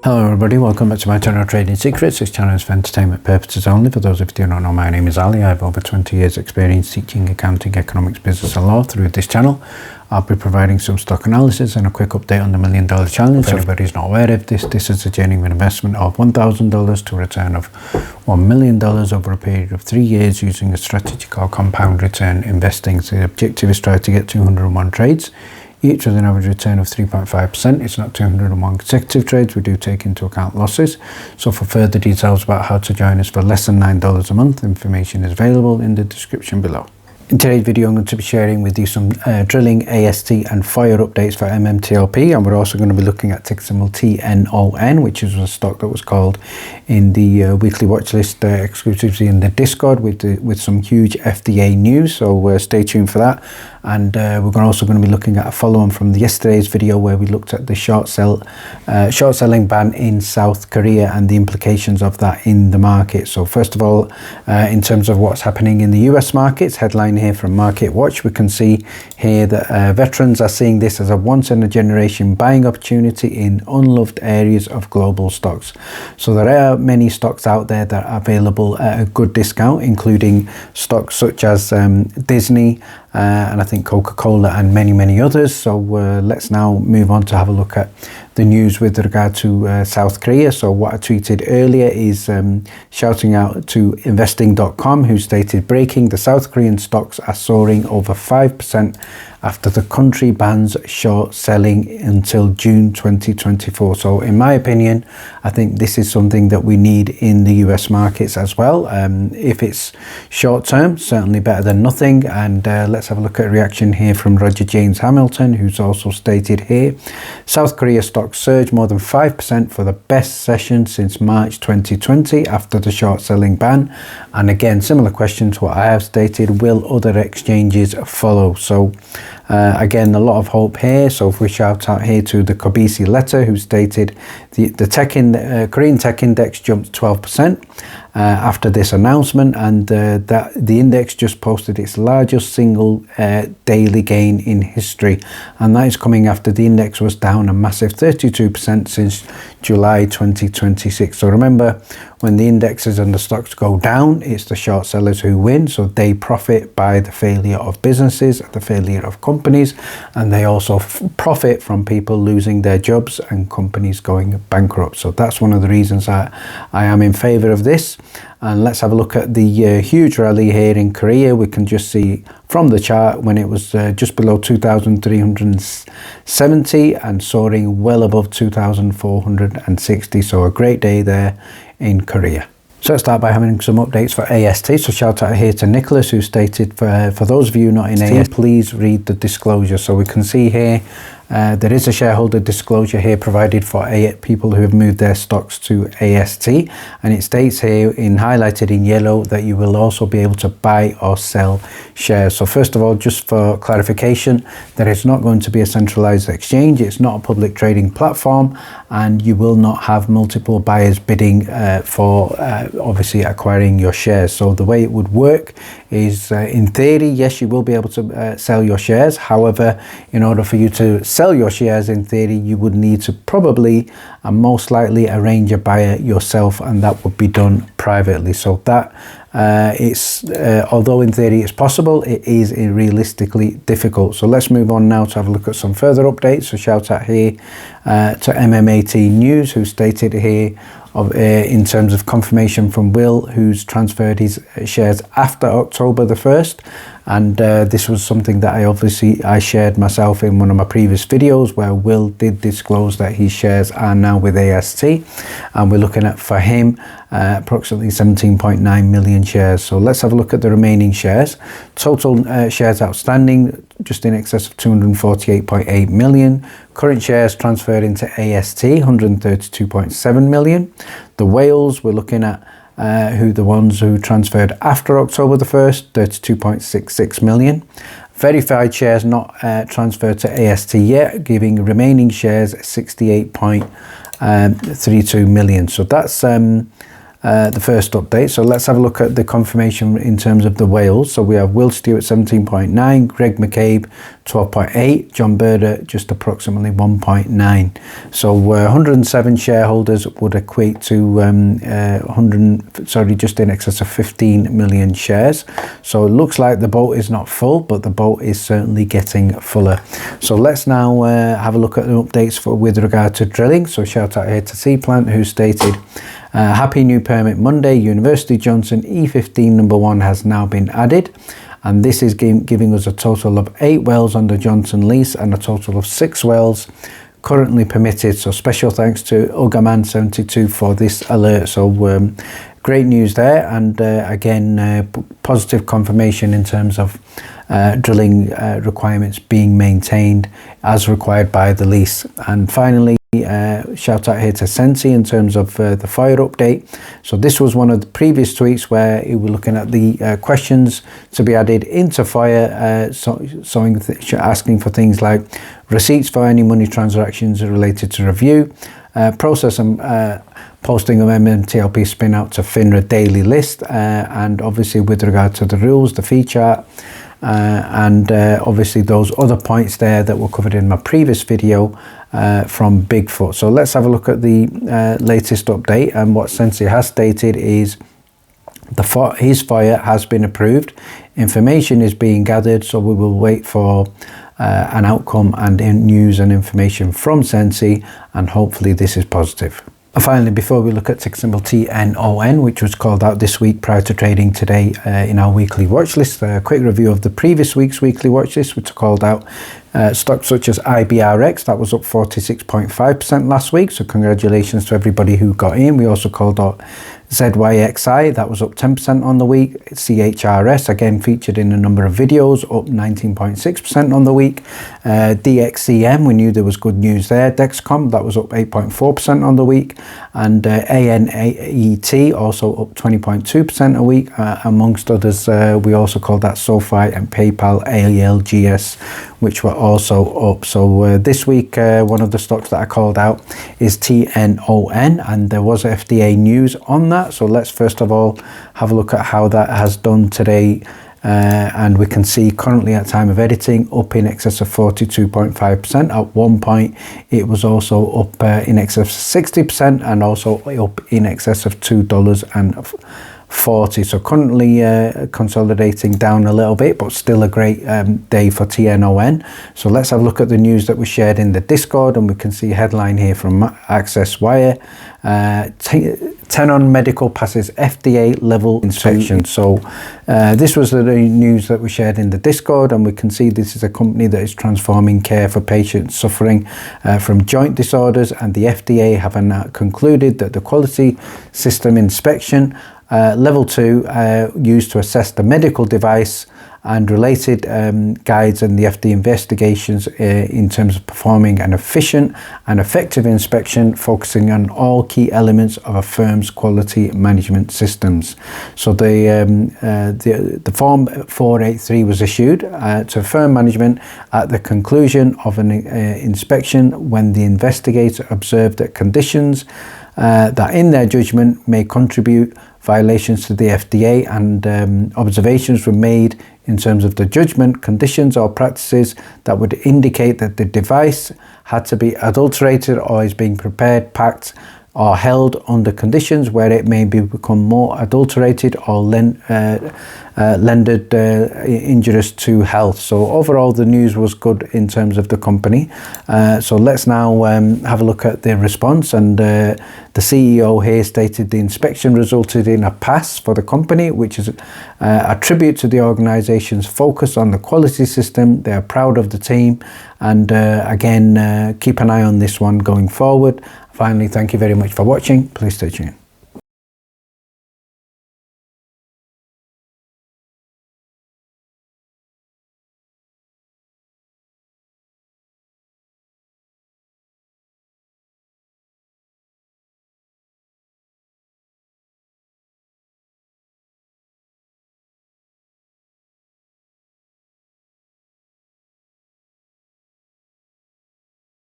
Hello everybody, welcome back to my channel Trading Secrets. This channel is for entertainment purposes only. For those of you who do not know, my name is Ali. I have over 20 years experience teaching accounting, economics, business and law. Through this channel I'll be providing some stock analysis and a quick update on the $1 Million Challenge. If anybody's not aware of this, this is a genuine investment of $1,000 to a return of $1 million over a period of 3 years using a strategic or compound return investing. So the objective is try to get 201 trades, each with an average return of 3.5%. It's not 201 consecutive trades. We do take into account losses. So for further details about how to join us for less than $9 a month, information is available in the description below. In today's video, I'm going to be sharing with you some drilling, AST and FOIA updates for MMTLP, and we're also going to be looking at ticker symbol TNON, which is a stock that was called in the weekly watch list exclusively in the Discord with some huge FDA news. So stay tuned for that. And we're also going to be looking at a follow-on from yesterday's video where we looked at the short selling ban in South Korea and the implications of that in the market. So first of all, in terms of what's happening in the US markets, headline here from Market Watch, we can see here that veterans are seeing this as a once-in-a-generation buying opportunity in unloved areas of global stocks. So there are many stocks out there that are available at a good discount, including stocks such as Disney, and I think Coca-Cola and many others. So let's now move on to have a look at the news with regard to South Korea. So what I tweeted earlier is shouting out to investing.com, who stated, breaking, the South Korean stocks are soaring over 5% after the country bans short selling until June 2024. So in my opinion, I think this is something that we need in the US markets as well. If it's short term, certainly better than nothing. And let's have a look at a reaction here from Roger James Hamilton, who's also stated here, South Korea stocks surged more than 5% for the best session since March 2020 after the short selling ban. And again, similar question to what I have stated, will other exchanges follow? So again, a lot of hope here. So if we shout out here to the Kobisi letter, who stated the Korean tech index jumped 12% after this announcement, and that the index just posted its largest single daily gain in history, and that is coming after the index was down a massive 32% since July 2026. So remember, when the indexes and the stocks go down, it's the short sellers who win. So they profit by the failure of businesses, the failure of companies, and they also profit from people losing their jobs and companies going bankrupt. So that's one of the reasons I am in favor of this. And let's have a look at the huge rally here in Korea. We can just see from the chart when it was just below 2,370 and soaring well above 2,460. So a great day there in Korea. So let's start by having some updates for AST. So shout out here to Nicholas, who stated, for those of you not in AST, please read the disclosure. So we can see here there is a shareholder disclosure here provided for people who have moved their stocks to AST, and it states here highlighted in yellow that you will also be able to buy or sell shares. So first of all, just for clarification, there is not going to be a centralized exchange. It's not a public trading platform, and you will not have multiple buyers bidding for obviously acquiring your shares. So the way it would work is in theory, yes, you will be able to sell your shares. However, in order for you to sell your shares, in theory, you would need to probably and most likely arrange a buyer yourself, and that would be done privately. So that although in theory it's possible, it is realistically difficult. So let's move on now to have a look at some further updates. So shout out here to MMAT News, who stated here in terms of confirmation from Will, who's transferred his shares after October the 1st. And this was something that I shared myself in one of my previous videos, where Will did disclose that his shares are now with AST, and we're looking at, for him, approximately 17.9 million shares. So let's have a look at the remaining shares. Total shares outstanding, just in excess of 248.8 million. Current shares transferred into AST, 132.7 million. The whales, we're looking at the ones who transferred after October the 1st, 32.66 million. Verified shares not transferred to AST yet, giving remaining shares 68.32 million. So that's the first update. So let's have a look at the confirmation in terms of the whales. So we have Will Stewart 17.9, Greg McCabe 12.8, John Berder just approximately 1.9. So 107 shareholders would equate to just in excess of 15 million shares. So it looks like the boat is not full, but the boat is certainly getting fuller. So let's now have a look at the updates with regard to drilling. So shout out here to Seaplant, who stated, happy new permit Monday, University Johnson E15 number 1 has now been added, and this is giving us a total of 8 wells under Johnson lease and a total of 6 wells currently permitted. So special thanks to Ugaman72 for this alert. So great news there, and again positive confirmation in terms of drilling requirements being maintained as required by the lease. And finally, shout out here to Sensi in terms of the FOIA update. So this was one of the previous tweets where we were looking at the questions to be added into FOIA, asking for things like receipts for any money transactions related to review, process and posting of MMTLP spin out to FINRA daily list, and obviously with regard to the rules, the fee chart, and obviously those other points there that were covered in my previous video from Bigfoot. So let's have a look at the latest update, and what Sensi has stated is his FOIA has been approved. Information is being gathered, so we will wait for an outcome and news and information from Sensi, and hopefully this is positive. And finally, before we look at ticker symbol TNON, which was called out this week prior to trading today in our weekly watch list, a quick review of the previous week's weekly watch list, which called out stocks such as IBRX, that was up 46.5% last week. So congratulations to everybody who got in. We also called out ZYXI, that was up 10% on the week. CHRS, again featured in a number of videos, up 19.6% on the week. DXCM, we knew there was good news there. Dexcom, that was up 8.4% on the week. And ANAET, also up 20.2% a week, amongst others. We also called that SoFi and PayPal, ALGS, which were also up. So this week, one of the stocks that I called out is TNON, and there was FDA news on that. So let's first of all have a look at how that has done today, and we can see currently at time of editing up in excess of 42.5%. At one point it was also up in excess of 60%, and also up in excess of $2.40. So currently consolidating down a little bit, but still a great day for TNON. So let's have a look at the news that was shared in the Discord, and we can see a headline here from Access Wire. Tenon Medical passes FDA level inspection. So this was the news that was shared in the Discord, and we can see this is a company that is transforming care for patients suffering from joint disorders, and the FDA have concluded that the quality system inspection level 2 used to assess the medical device and related guides and the FDA investigations in terms of performing an efficient and effective inspection, focusing on all key elements of a firm's quality management systems. So the Form 483 was issued to firm management at the conclusion of an inspection when the investigator observed that conditions that in their judgment may contribute violations to the FDA, and observations were made in terms of the judgment, conditions or practices that would indicate that the device had to be adulterated or is being prepared, packed or held under conditions where it may become more adulterated or rendered injurious to health. So overall the news was good in terms of the company. So let's now have a look at the response, and the CEO here stated the inspection resulted in a pass for the company, which is a tribute to the organization's focus on the quality system. They are proud of the team, and again keep an eye on this one going forward. Finally, thank you very much for watching. Please stay tuned.